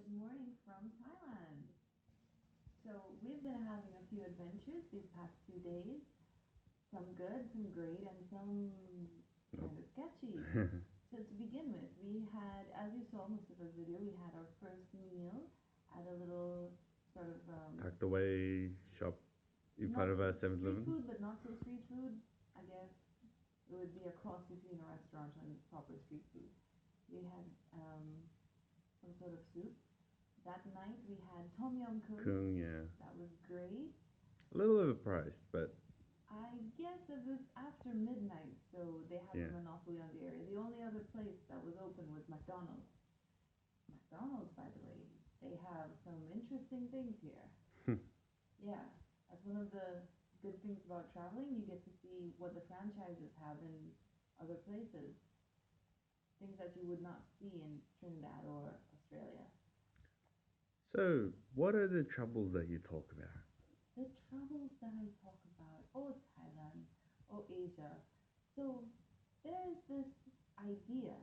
Good morning from Thailand. So we've been having a few adventures these past 2 days. Some good, some great, and some kind of sketchy. So to begin with, we had, as you saw most of the video, we had our first meal at a little sort of Tucked away shop in not front of a street 7-Eleven. food, but not so street food. I guess it would be a cross between a restaurant and proper street food. We had some sort of soup. That night we had tom yum curry. Kung, yeah. That was great. A little overpriced, but I guess it was after midnight, so they had yeah. the monopoly on the area. The only other place that was open was McDonald's. McDonald's, by the way, they have some interesting things here. Yeah, that's one of the good things about traveling. You get to see what the franchises have in other places, things that you would not see in Trinidad or Australia. So, what are the troubles that you talk about? The troubles that I talk about, oh Thailand, oh Asia. So there's this idea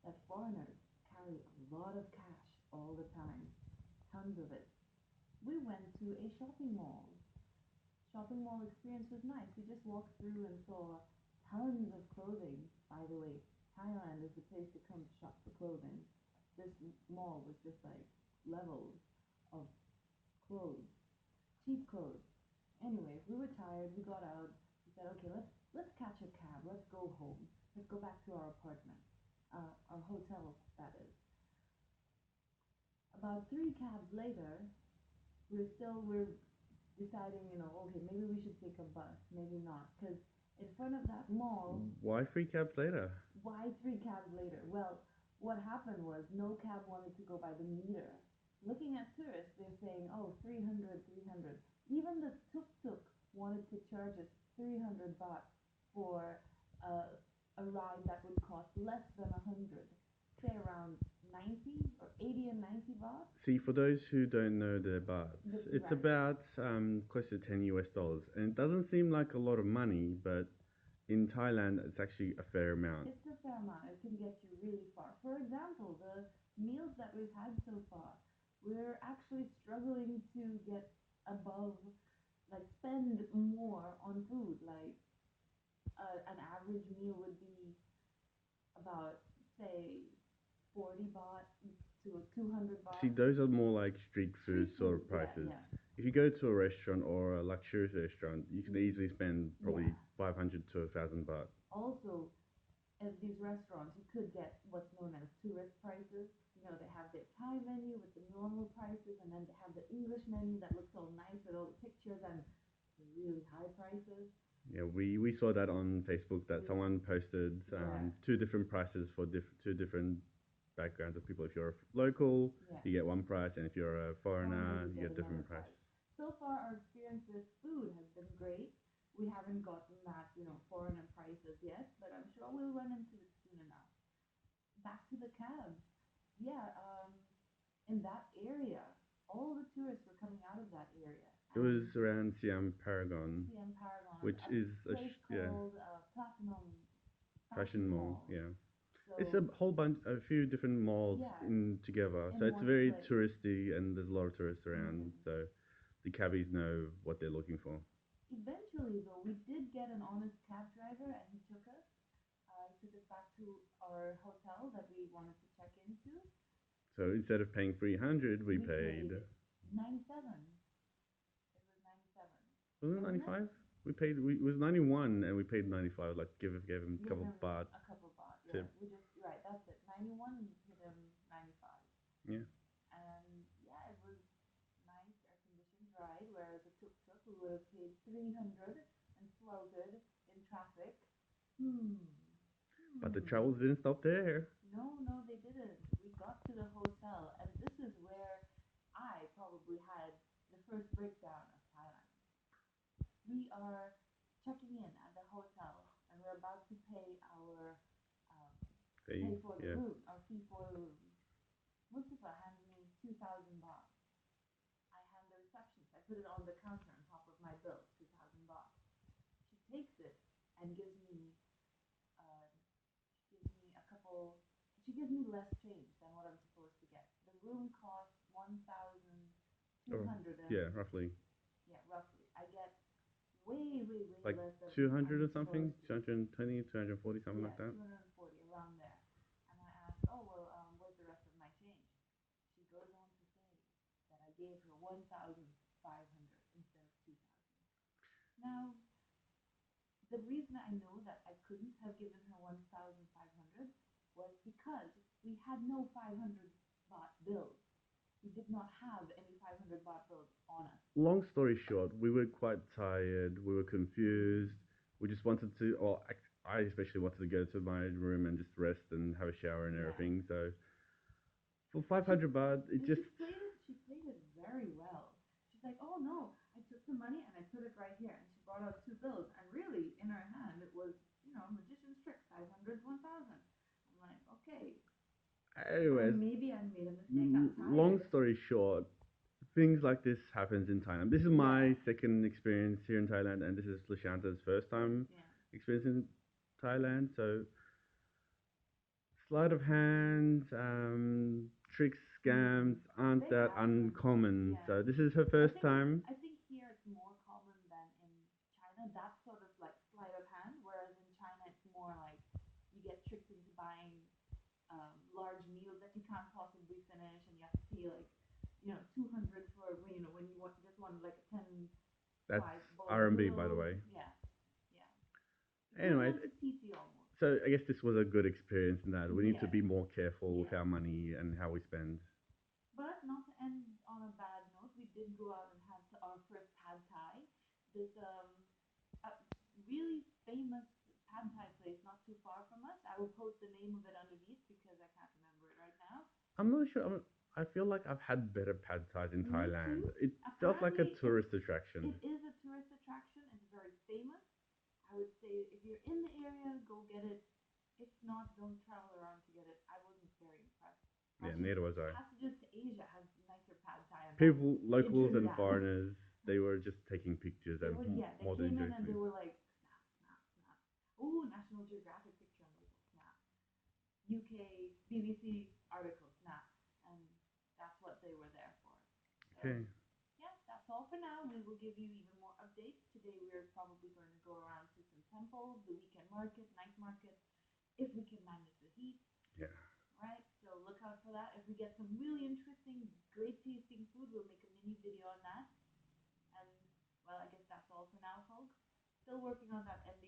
that foreigners carry a lot of cash all the time, tons of it. We went to a shopping mall. Shopping mall experience was nice. We just walked through and saw tons of clothing. By the way, Thailand is the place to come to shop for clothing. This mall was just like levels of clothes, cheap clothes. Anyway, we were tired. We got out. We said, okay, let's catch a cab. Let's go home. Let's go back to our apartment, our hotel, that is. About three cabs later, we're deciding, okay, maybe we should take a bus, maybe not, because in front of that mall, Why 3 cabs later? why three cabs later? Well, what happened was no cab wanted to go by the meter. Looking at tourists, they're saying, oh, 300, 300. Even the tuk-tuk wanted to charge us 300 baht for uh, a ride that would cost less than 100, say around 90 or 80 and 90 baht. See, for those who don't know the bahts, it's Right. about close to 10 US dollars, and it doesn't seem like a lot of money, but in Thailand, it's actually a fair amount. It's a fair amount. It can get you really far. For example, the meals that we've had so far, we're actually struggling to get above, like, spend more on food. Like, an average meal would be about, say, 40 baht to 200 See, baht. those are more like street food Street sort food, of yeah, prices. yeah. If you go to a restaurant or a luxurious restaurant, you can easily spend probably Yeah. 500 to 1,000 baht. Also, at these restaurants, you could get what's known as tourist prices. They have their Thai menu with the normal prices, and then they have the English menu that looks all nice with all the pictures and the really high prices. Yeah, we saw that on Facebook that someone posted Yeah. two different prices for two different backgrounds of people. If you're a local, Yeah. you get one price, and if you're a foreigner, you Get get a another different price. price. So far, our experience with food has been great. We haven't gotten that, foreigner prices yet, but I'm sure we'll run into it soon enough. Back to the cabs. Yeah, in that area, all the tourists were coming out of that area. It was around Siam Paragon, Siam Paragon, which a is place called Platinum fashion mall. Mall. Yeah, So it's a whole bunch, a few different malls yeah, in together. in So it's one very place. touristy, and there's a lot of tourists around. Mhm. So the cabbies know what they're looking for. Eventually, though, we did get an honest cab driver, and he took us. He took us back to our hotel that we wanted to check into. So instead of paying 300, we We paid. 97. It was 97. Was it Wasn't it? 95? It was 91 and we paid 95, like gave him a Give couple him of baht a couple baht. Yeah, tip. we just right. That's it. 91. We hit him 95. Yeah. And yeah, it was nice air conditioned ride. Whereas a tuk tuk, we would have paid 300 and floated in traffic. Hmm. But the Hmm. troubles didn't stop there. No, no, they didn't. We got to the hotel, and this is where I probably had the first breakdown of Thailand. We are checking in at the hotel, and we're about to pay our um, Hey, pay for the yeah. room, our fee for the room. Mustafa hands me 2,000 baht. I hand the receptionist. I put it on the counter on top of my bill, 2,000 baht. She takes it and uh, gives me a couple. She gives me less change than what I'm supposed to get. The room costs Oh, 1,200 yeah, roughly. yeah, roughly. I get way, way, way Like less than I'm 200 or something? supposed to. 220, 240, something Yeah, like that. 240 around there. And I asked, oh well, where's the rest of my change? She goes on to say that I gave her 1,500 instead of 2,000. Now, the reason I know that I couldn't have given her 1,500 was because we had no 500 baht bills. We did not have any 500 baht bills on us. Long story short, we were quite tired, we were confused, we just wanted to, or I especially wanted to go to my room and just rest and have a shower and Yeah. everything. So for She 500 baht, it and just, she played it very well. She's like, oh no, I took the money and I put it right here. And she brought out two bills, and really in her hand it was, magician's trick, 500, 1,000. I'm like, okay, anyways, maybe I made a mistake. I'm long tired. story short, things like this happens in Thailand. This is Yeah, my second experience here in Thailand, and this is Lashanta's first time yeah. experience in Thailand. So sleight of hand, tricks, scams aren't They that happen. uncommon. Yeah. So this is her I first think time. I think here it's more common than in China. That sort of like sleight of hand, whereas in China it's more like you get tricked into buying large meals that you can't possibly finish, and you have to pay like 200 for when you want just want like a 10 That's 5 bowl RMB, by the noodles. way. Yeah, yeah. Anyways, Equivalent to TT almost. so I guess this was a good experience in that we need to Yeah, be more careful with yeah. our money and how we spend. But not to end on a bad note, we did go out and have our first pad thai. This a really famous pad thai place not too far from us. I will post the name of it underneath because I can't remember it right now. I'm not sure. I feel like I've had better pad thais in Me Thailand. too. It felt like a Apparently, tourist attraction. it is a tourist attraction. It's very famous. I would say if you're in the area, go get it. If not, don't travel around to get it. I wasn't very impressed. Yeah, neither was I. Passages to Asia has nicer pad thai, and that's People, locals and yeah. foreigners, they were just taking pictures They and were yeah. They more than came in enjoying and they food. were like snap, snap, snap. Ooh, National Geographic picture, and they go snap. UK BBC article snap, and that's what they were there for. So Okay. yeah, that's all for now. We will give you even more updates. Today we're probably going to go around to some temples, the weekend market, night market, if we can manage the heat. Yeah. Right? So look out for that. If we get some really interesting, great tasting food, we'll make a mini video on that. And well, I guess that's all for now, folks. Still working on that ending.